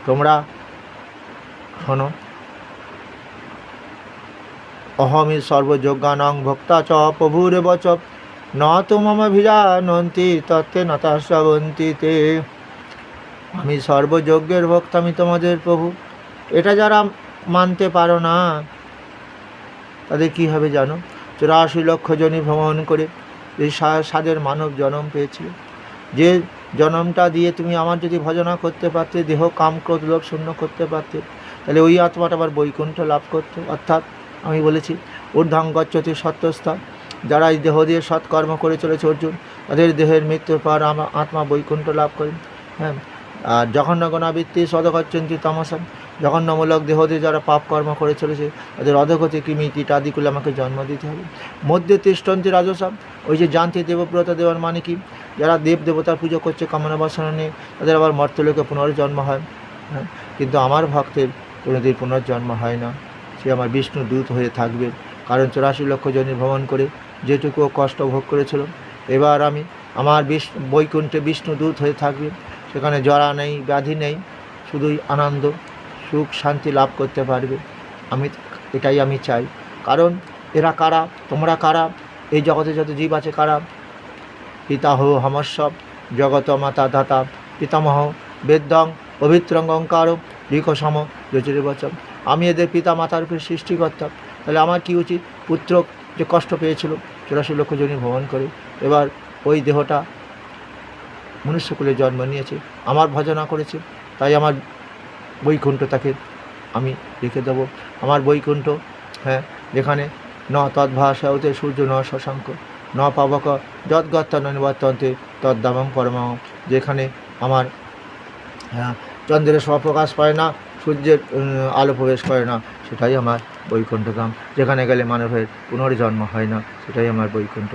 তোমরা শোনো, অহমি সর্বযোগ্যানাং ভোক্তা চ প্রভুরেব চ ন তো মম ভিজানন্তি তত্ত্বে নতা শ্রবন্তি তে। আমি সর্বযজ্ঞের ভক্ত, আমি তোমাদের প্রভু। এটা যারা মানতে পারো না তাদের কী হবে জানো? 84 লক্ষ জনি ভ্রমণ করে এই সাদের মানব জন্ম পেয়েছিল। যে জন্মটা দিয়ে তুমি আমার যদি ভজনা করতে পারতে, দেহ কাম ক্রোধ লোভ শূন্য করতে পারতে, তাহলে ওই আত্মাটা আবার বৈকুণ্ঠ লাভ করত। অর্থাৎ আমি বলেছি ঊর্ধ্বং গচ্ছতি সত্যস্থা, যারা এই দেহ দিয়ে সৎকর্ম করে চলেছে অর্জুন, তাদের দেহের মৃত্যুর পর আত্মা বৈকুণ্ঠ লাভ করেন। হ্যাঁ, আর জঘন্য গণাবৃত্তি সদগচ্ছন্তি তামসা, জঘন্যমূলক দেহ দিয়ে যারা পাপ কর্ম করে চলেছে তাদের অধগতি কৃমি কীটাদিগুলো আমাকে জন্ম দিতে হবে। মধ্যে তিষ্ঠন্তি রাজসা, ওই যে জানতি দেবব্রত দেওয়ার মানে কি, যারা দেব দেবতার পুজো করছে কামনা বাসনা নিয়ে, তাদের আবার মর্তলোকে পুনর্জন্ম হয়। হ্যাঁ, কিন্তু আমার ভক্তের কোনোদিন পুনর্জন্ম হয় না, সে আমার বিষ্ণু দূত হয়ে থাকবে। কারণ 84 লক্ষ জনি ভ্রমণ করে যেটুকু কষ্ট ভোগ করেছিল, এবার আমি আমার বৈকুণ্ঠে বিষ্ণু দূত হয়ে থাকবে। সেখানে জরা নেই, ব্যাধি নেই, শুধুই আনন্দ সুখ শান্তি লাভ করতে পারবে। এটাই আমি চাই। কারণ এরা কারা, তোমরা কারা, এই জগতে যত জীব আছে কারা? পিতাহ হমস্ব জগত মাতা দাতা পিতামহ বেদ্যং পবিত্রং অঙ্কার ঋকসম জ্যোতির্বচন। আমি এদের পিতা মাতার উপরে সৃষ্টিকর্তা। তাহলে আমার কি উচিত? পুত্র যে কষ্ট পেয়েছিল 84 লক্ষ জনি ভ্রমণ করে, এবার ওই দেহটা মনুষ্যকুলে জন্ম নিয়েছে, আমার ভজনা করেছে, তাই আমার বৈকুণ্ঠ তাকে আমি রেখে দেবো। আমার বৈকুণ্ঠ, হ্যাঁ, যেখানে ন তদ্ভাসায়তে সূর্য ন শশাঙ্ক ন পাবক যদ্গত্তা নিবর্তন্তে তদ্দামং পরমাং, যেখানে আমার চন্দ্রের স্বপ্রকাশ পায় না, সূর্যের আলো প্রবেশ করে না, সেটাই আমার বৈকুণ্ঠ ধাম। যেখানে গেলে মানবের পুনর্জন্ম হয় না, সেটাই আমার বৈকুণ্ঠ।